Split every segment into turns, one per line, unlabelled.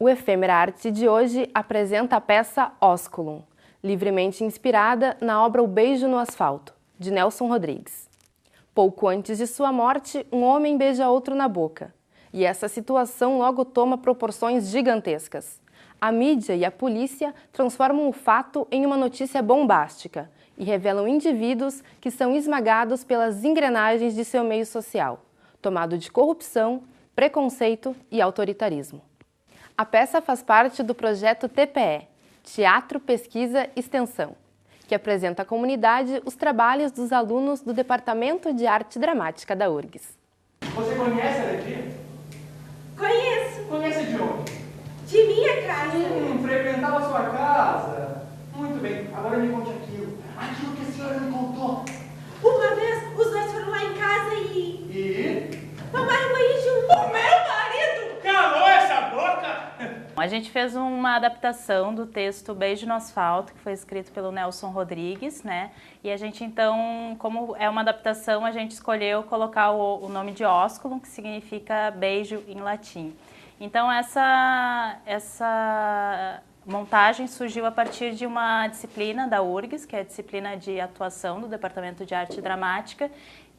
O Efêmera Arte de hoje apresenta a peça Ósculum, livremente inspirada na obra O Beijo no Asfalto, de Nelson Rodrigues. Pouco antes de sua morte, um homem beija outro na boca, e essa situação logo toma proporções gigantescas. A mídia e a polícia transformam o fato em uma notícia bombástica e revelam indivíduos que são esmagados pelas engrenagens de seu meio social, tomado de corrupção, preconceito e autoritarismo. A peça faz parte do projeto TPE, Teatro, Pesquisa e Extensão, que apresenta à comunidade os trabalhos dos alunos do Departamento de Arte Dramática da URGS.
Você conhece a Letícia?
Conheço.
Conhece de onde?
De minha casa.
Frequentava a sua casa. Muito bem, agora me conte aquilo que a senhora me contou.
Uma vez, os dois foram lá em casa
E?
tomaram banho juntos. O meu marido
Calou essa boca!
A gente fez uma adaptação do texto Beijo no Asfalto, que foi escrito pelo Nelson Rodrigues, né? E a gente então, como é uma adaptação, a gente escolheu colocar o nome de Ósculum, que significa beijo em latim. Então essa montagem surgiu a partir de uma disciplina da URGS, que é a disciplina de atuação do Departamento de Arte Dramática,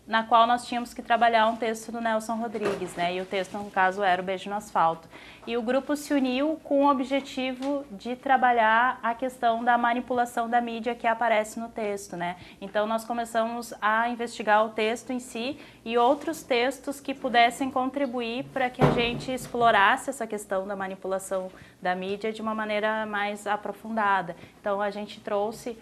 na qual nós tínhamos que trabalhar um texto do Nelson Rodrigues, né? E o texto, no caso, era O Beijo no Asfalto. E o grupo se uniu com o objetivo de trabalhar a questão da manipulação da mídia que aparece no texto, né? Então, nós começamos a investigar o texto em si e outros textos que pudessem contribuir para que a gente explorasse essa questão da manipulação da mídia de uma maneira mais aprofundada. Então, a gente trouxe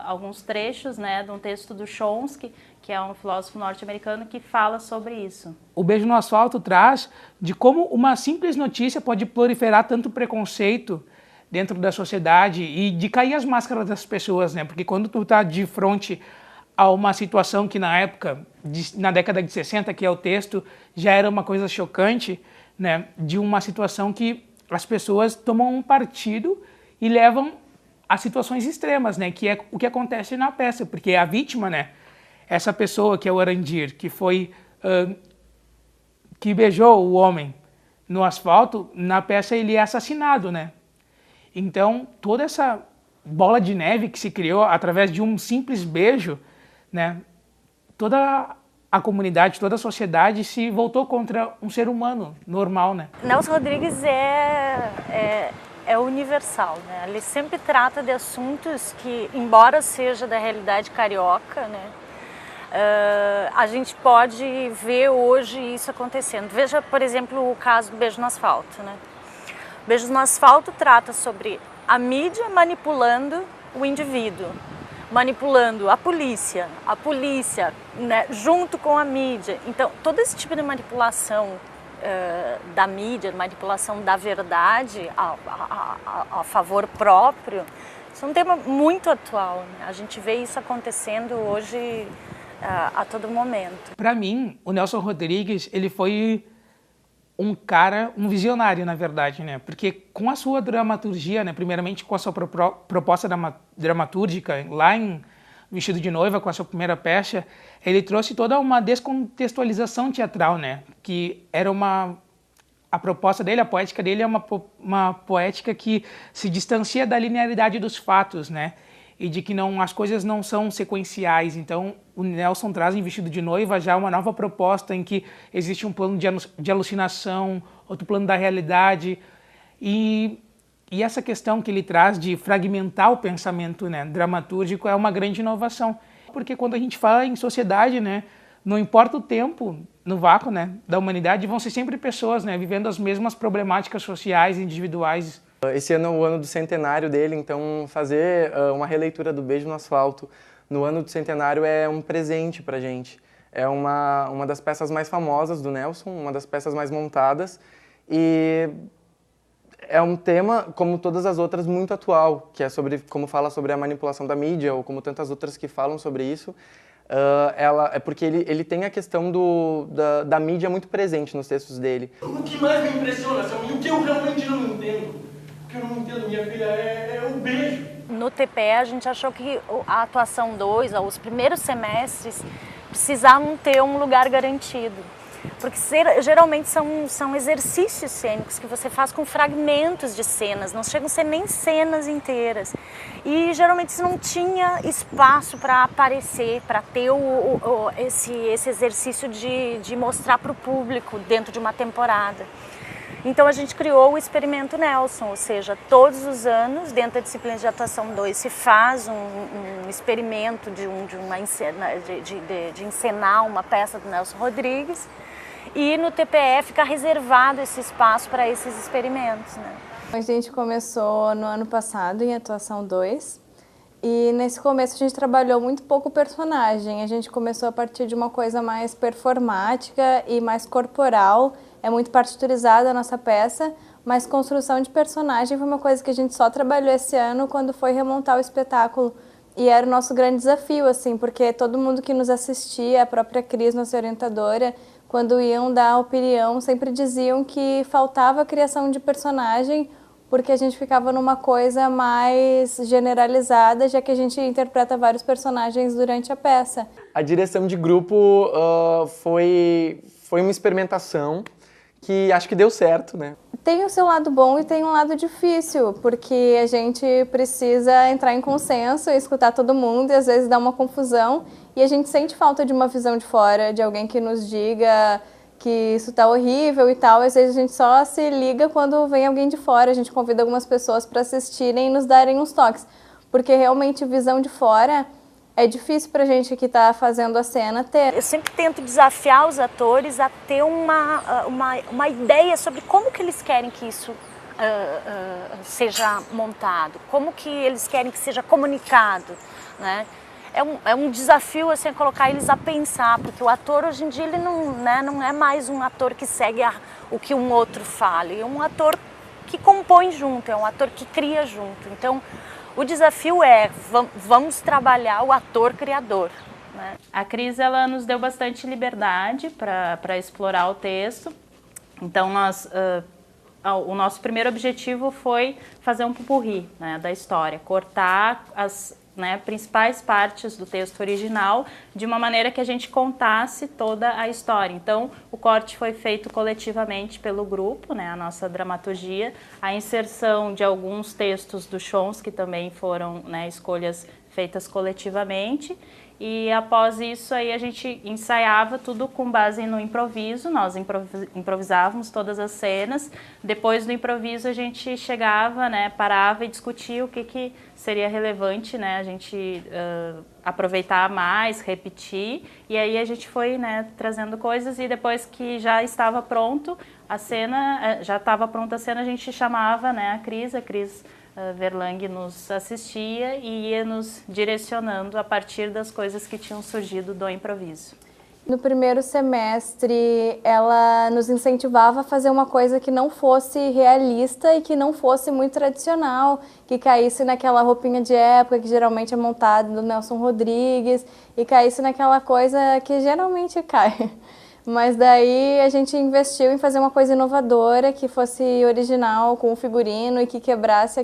alguns trechos, né, de um texto do Chomsky, que é um filósofo norte-americano que fala sobre isso.
O Beijo no Asfalto traz de como uma simples notícia pode proliferar tanto preconceito dentro da sociedade e de cair as máscaras das pessoas, né? Porque quando tu tá de frente a uma situação que na época, na década de 60, que é o texto, já era uma coisa chocante, né? De uma situação que as pessoas tomam um partido e levam a situações extremas, né? Que é o que acontece na peça, porque a vítima, né? Essa pessoa que é o Arandir, que foi que beijou o homem no asfalto, na peça ele é assassinado, né? Então toda essa bola de neve que se criou através de um simples beijo, né? Toda a comunidade, toda a sociedade se voltou contra um ser humano normal, né?
Nelson Rodrigues é universal, né? Ele sempre trata de assuntos que, embora seja da realidade carioca, né? A gente pode ver hoje isso acontecendo. Veja, por exemplo, o caso do Beijo no Asfalto, né? O Beijo no Asfalto trata sobre a mídia manipulando o indivíduo, manipulando a polícia, né, junto com a mídia. Então, todo esse tipo de manipulação da mídia, manipulação da verdade a favor próprio, isso é um tema muito atual, né? A gente vê isso acontecendo hoje a todo momento.
Para mim, o Nelson Rodrigues, ele foi um visionário, na verdade, né? Porque com a sua dramaturgia, né? Primeiramente com a sua proposta dramatúrgica, lá em Vestido de Noiva, com a sua primeira peça, ele trouxe toda uma descontextualização teatral, né? Que era a proposta dele, a poética dele é uma poética que se distancia da linearidade dos fatos, né? E de que as coisas não são sequenciais. Então, o Nelson traz em Vestido de Noiva já uma nova proposta em que existe um plano de alucinação, outro plano da realidade. E essa questão que ele traz de fragmentar o pensamento, né, dramatúrgico é uma grande inovação. Porque quando a gente fala em sociedade, né, não importa o tempo no vácuo, né, da humanidade, vão ser sempre pessoas, né, vivendo as mesmas problemáticas sociais, individuais.
Esse ano é o ano do centenário dele, então fazer uma releitura do Beijo no Asfalto no ano do centenário é um presente pra gente. É uma das peças mais famosas do Nelson, uma das peças mais montadas, e é um tema, como todas as outras, muito atual, que é sobre, como fala sobre a manipulação da mídia, ou como tantas outras que falam sobre isso. É porque ele tem a questão da mídia muito presente nos textos dele.
O que mais me impressiona, e o que eu realmente não entendo, o que eu não entendo, minha filha, é o beijo.
No TPE a gente achou que a atuação 2, os primeiros semestres, precisavam ter um lugar garantido. Porque geralmente são exercícios cênicos que você faz com fragmentos de cenas, não chegam a ser nem cenas inteiras. E geralmente você não tinha espaço para aparecer, para ter esse exercício de mostrar para o público dentro de uma temporada. Então a gente criou o Experimento Nelson, ou seja, todos os anos, dentro da disciplina de atuação 2, se faz um experimento de encenar uma peça do Nelson Rodrigues, e no TPE fica reservado esse espaço para esses experimentos, né?
A gente começou no ano passado em atuação 2, e nesse começo a gente trabalhou muito pouco o personagem. A gente começou a partir de uma coisa mais performática e mais corporal. É muito partiturizada a nossa peça, mas construção de personagem foi uma coisa que a gente só trabalhou esse ano quando foi remontar o espetáculo. E era o nosso grande desafio, assim, porque todo mundo que nos assistia, a própria Cris, nossa orientadora, quando iam dar opinião, sempre diziam que faltava a criação de personagem, porque a gente ficava numa coisa mais generalizada, já que a gente interpreta vários personagens durante a peça.
A direção de grupo foi uma experimentação que acho que deu certo, né?
Tem o seu lado bom e tem um lado difícil, porque a gente precisa entrar em consenso, escutar todo mundo e às vezes dá uma confusão, e a gente sente falta de uma visão de fora, de alguém que nos diga que isso tá horrível e tal. Às vezes a gente só se liga quando vem alguém de fora, a gente convida algumas pessoas para assistirem e nos darem uns toques, porque realmente visão de fora é difícil pra gente que tá fazendo a cena ter.
Eu sempre tento desafiar os atores a ter uma ideia sobre como que eles querem que isso seja montado, como que eles querem que seja comunicado, né? É um desafio assim, colocar eles a pensar, porque o ator hoje em dia ele não é mais um ator que segue o que um outro fala, é um ator que compõe junto, é um ator que cria junto. Então, o desafio é, vamos trabalhar o ator-criador, né?
A Cris, ela nos deu bastante liberdade para explorar o texto. Então, o nosso primeiro objetivo foi fazer um pupurri, né, da história, cortar as principais partes do texto original de uma maneira que a gente contasse toda a história. Então, o corte foi feito coletivamente pelo grupo, né, a nossa dramaturgia, a inserção de alguns textos do Chomsky também foram, né, escolhas feitas coletivamente, e após isso aí a gente ensaiava tudo com base no improviso, nós improvisávamos todas as cenas. Depois do improviso a gente chegava, né, parava e discutia o que seria relevante, né, a gente aproveitar mais, repetir, e aí a gente foi, né, trazendo coisas, e depois que já estava pronto a cena, a gente chamava, né, a Cris Verlang nos assistia e ia nos direcionando a partir das coisas que tinham surgido do improviso.
No primeiro semestre, ela nos incentivava a fazer uma coisa que não fosse realista e que não fosse muito tradicional, que caísse naquela roupinha de época que geralmente é montada do Nelson Rodrigues e caísse naquela coisa que geralmente cai. Mas daí a gente investiu em fazer uma coisa inovadora, que fosse original, com o figurino e que quebrasse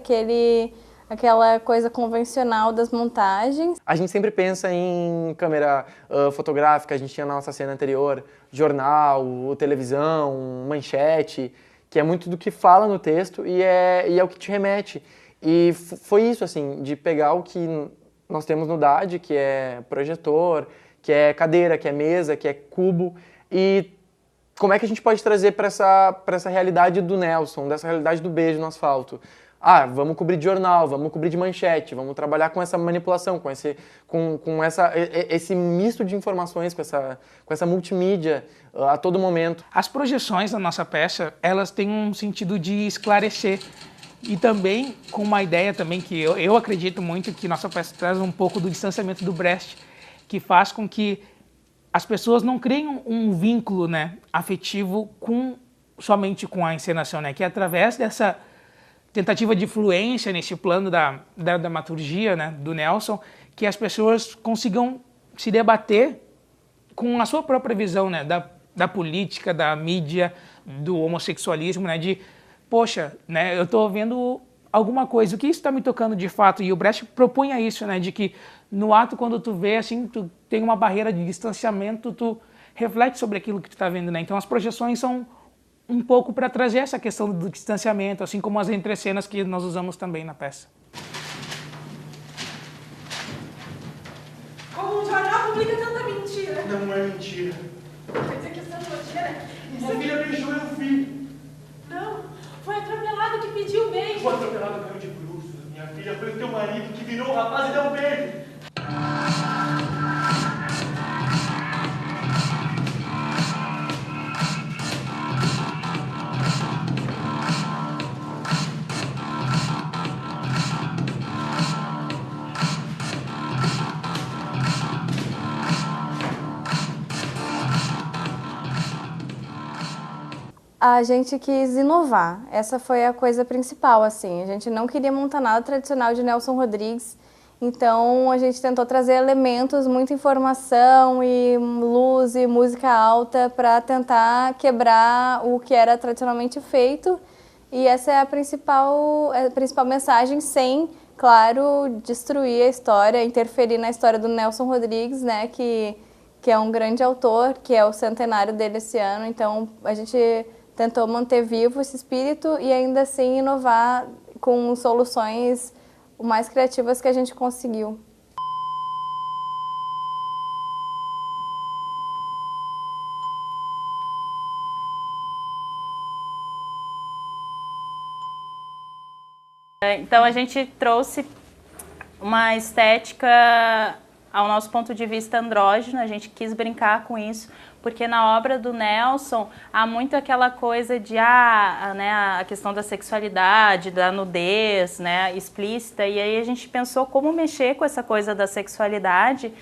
aquela coisa convencional das montagens.
A gente sempre pensa em câmera fotográfica, a gente tinha na nossa cena anterior jornal, televisão, manchete, que é muito do que fala no texto e é o que te remete. E foi isso, assim, de pegar o que nós temos no DAD, que é projetor, que é cadeira, que é mesa, que é cubo, e como é que a gente pode trazer para essa realidade do Nelson, dessa realidade do beijo no asfalto? Ah, vamos cobrir de jornal, vamos cobrir de manchete, vamos trabalhar com essa manipulação, com esse misto de informações, com essa multimídia a todo momento.
As projeções da nossa peça, elas têm um sentido de esclarecer. E também com uma ideia também que eu acredito muito que nossa peça traz um pouco do distanciamento do Brecht, que faz com que as pessoas não criem um vínculo, né, afetivo somente com a encenação, né, que é através dessa tentativa de fluência nesse plano da dramaturgia, né, do Nelson, que as pessoas consigam se debater com a sua própria visão, né, da política, da mídia, do homossexualismo, né, de poxa, né, eu estou vendo alguma coisa, o que isso está me tocando de fato? E o Brecht propunha isso, né, de que no ato, quando tu vê, assim, tu tem uma barreira de distanciamento, tu reflete sobre aquilo que tu está vendo, né? Então as projeções são um pouco para trazer essa questão do distanciamento, assim como as entrecenas que nós usamos também na peça.
Como um jornal publica tanta mentira.
Não é mentira.
Quer dizer que essa notícia...
Minha filha beijou meu filho.
Não, foi atropelado que pediu beijo.
O atropelado caiu de bruços. Minha filha foi o teu marido que virou o rapaz e deu um beijo.
A gente quis inovar, essa foi a coisa principal, assim. A gente não queria montar nada tradicional de Nelson Rodrigues, então a gente tentou trazer elementos, muita informação e luz e música alta para tentar quebrar o que era tradicionalmente feito. E essa é a principal mensagem, sem, claro, destruir a história, interferir na história do Nelson Rodrigues, né, que é um grande autor, que é o centenário dele esse ano, então a gente tentou manter vivo esse espírito e ainda assim inovar com soluções o mais criativas que a gente conseguiu.
Então a gente trouxe uma estética ao nosso ponto de vista andrógeno, a gente quis brincar com isso, porque na obra do Nelson há muito aquela coisa de né, a questão da sexualidade, da nudez, né, explícita, e aí a gente pensou como mexer com essa coisa da sexualidade,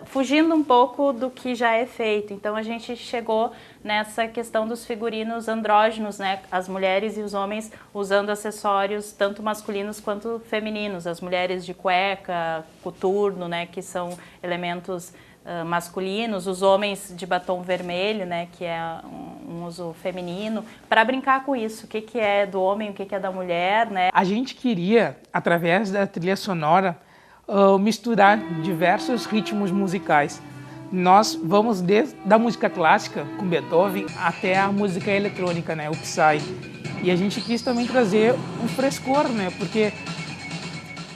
fugindo um pouco do que já é feito. Então a gente chegou nessa questão dos figurinos andrógenos, né, as mulheres e os homens usando acessórios tanto masculinos quanto femininos, as mulheres de cueca, coturno, né, que são elementos masculinos, os homens de batom vermelho, né, que é um uso feminino, para brincar com isso, o que é do homem, o que é da mulher, né.
A gente queria, através da trilha sonora, misturar diversos ritmos musicais. Nós vamos desde a música clássica, com Beethoven, até a música eletrônica, né, o Psy. E a gente quis também trazer um frescor, né, porque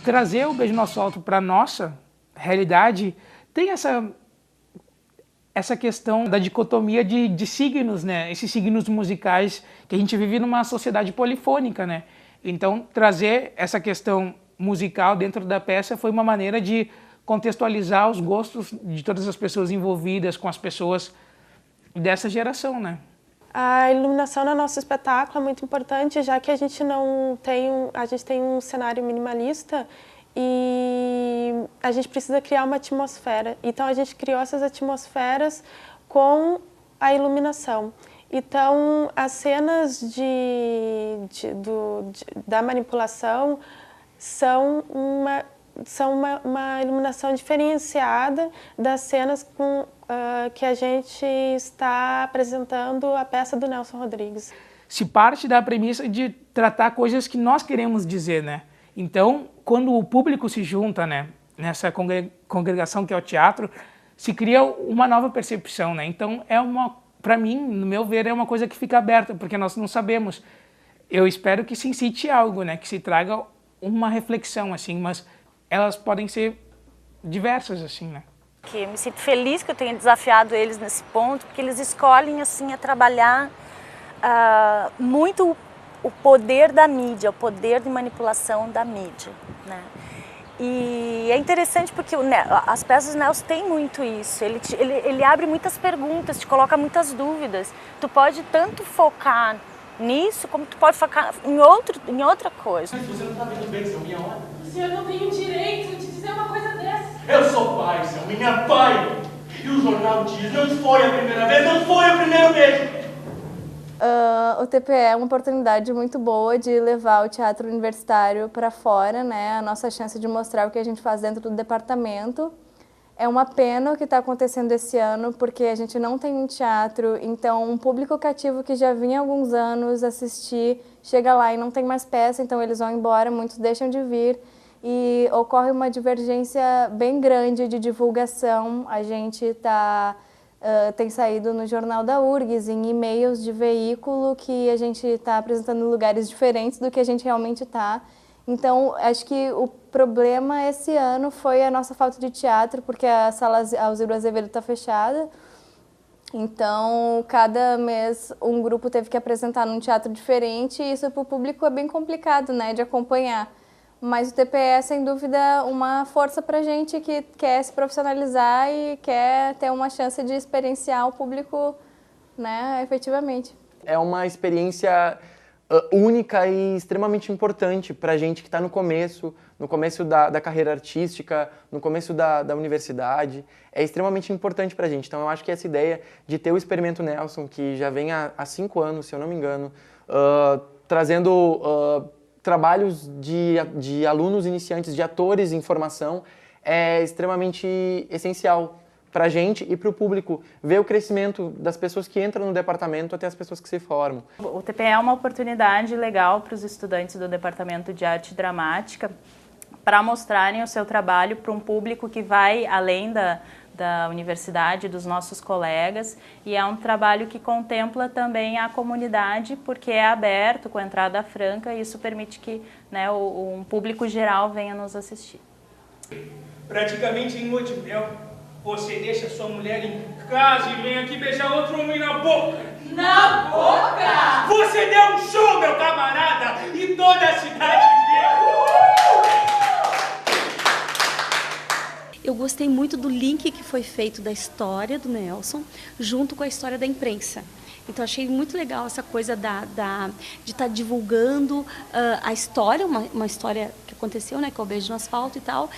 trazer o Beijo no Asfalto para a nossa realidade tem essa questão da dicotomia de signos, né? Esses signos musicais que a gente vive numa sociedade polifônica, né? Então, trazer essa questão musical dentro da peça foi uma maneira de contextualizar os gostos de todas as pessoas envolvidas com as pessoas dessa geração, né?
A iluminação no nosso espetáculo é muito importante, já que a gente tem um cenário minimalista e a gente precisa criar uma atmosfera. Então a gente criou essas atmosferas com a iluminação. Então as cenas da manipulação são uma iluminação diferenciada das cenas que a gente está apresentando a peça do Nelson Rodrigues.
Se parte da premissa de tratar coisas que nós queremos dizer, né? Então, quando o público se junta, né, nessa congregação que é o teatro, se cria uma nova percepção, né? Então, para mim, no meu ver, é uma coisa que fica aberta, porque nós não sabemos. Eu espero que se incite algo, né, que se traga uma reflexão, assim, mas elas podem ser diversas, assim, né?
Eu me sinto feliz que eu tenha desafiado eles nesse ponto, porque eles escolhem, assim, a trabalhar muito o poder da mídia, o poder de manipulação da mídia, né? E é interessante porque as peças do Nelson têm muito isso, ele abre muitas perguntas, te coloca muitas dúvidas. Tu pode tanto focar nisso como tu pode focar em outra coisa.
Mas você não está vendo bem, Selminha, olha.
O senhor não tem o direito de dizer uma coisa dessa.
Eu sou pai, Selminha, pai. E o jornal diz, não foi a primeira vez, não foi o primeiro beijo.
O TPE é uma oportunidade muito boa de levar o teatro universitário para fora, né? A nossa chance de mostrar o que a gente faz dentro do departamento. É uma pena o que está acontecendo esse ano, porque a gente não tem um teatro, então um público cativo que já vinha há alguns anos assistir, chega lá e não tem mais peça, então eles vão embora, muitos deixam de vir e ocorre uma divergência bem grande de divulgação. A gente tem saído no Jornal da URGS, em e-mails de veículo, que a gente está apresentando em lugares diferentes do que a gente realmente está. Então, acho que o problema esse ano foi a nossa falta de teatro, porque a sala Alziro Azevedo está fechada. Então, cada mês um grupo teve que apresentar num teatro diferente e isso para o público é bem complicado, né, de acompanhar. Mas o TPE é, sem dúvida, uma força para a gente que quer se profissionalizar e quer ter uma chance de experienciar o público, né, efetivamente.
É uma experiência única e extremamente importante para a gente que está no começo da carreira artística, no começo da universidade. É extremamente importante para a gente. Então, eu acho que essa ideia de ter o Experimento Nelson, que já vem há 5 anos, se eu não me engano, trazendo trabalhos de alunos iniciantes, de atores em formação, é extremamente essencial para a gente e para o público ver o crescimento das pessoas que entram no departamento até as pessoas que se formam.
O TPE é uma oportunidade legal para os estudantes do Departamento de Arte Dramática para mostrarem o seu trabalho para um público que vai além da universidade, dos nossos colegas, e é um trabalho que contempla também a comunidade, porque é aberto, com entrada franca, e isso permite que, né, um público geral venha nos assistir.
Praticamente em lua de mel, você deixa sua mulher em casa e vem aqui beijar outro homem na boca.
Na boca!
Você deu um show, meu camarada, e toda a cidade viu.
Eu gostei muito do link que foi feito da história do Nelson junto com a história da imprensa. Então, achei muito legal essa coisa de estar divulgando a história, uma história que aconteceu, né, que é o beijo no asfalto e tal,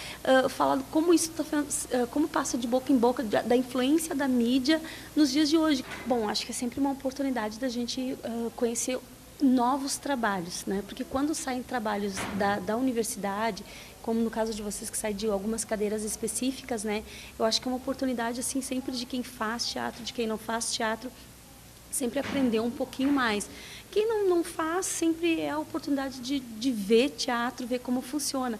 falando como isso como passa de boca em boca, da influência da mídia nos dias de hoje. Bom, acho que é sempre uma oportunidade da gente conhecer novos trabalhos, né? Porque quando saem trabalhos da universidade, como no caso de vocês que saem de algumas cadeiras específicas, né? Eu acho que é uma oportunidade, assim, sempre de quem faz teatro, de quem não faz teatro, sempre aprender um pouquinho mais. Quem não faz, sempre é a oportunidade de ver teatro, ver como funciona.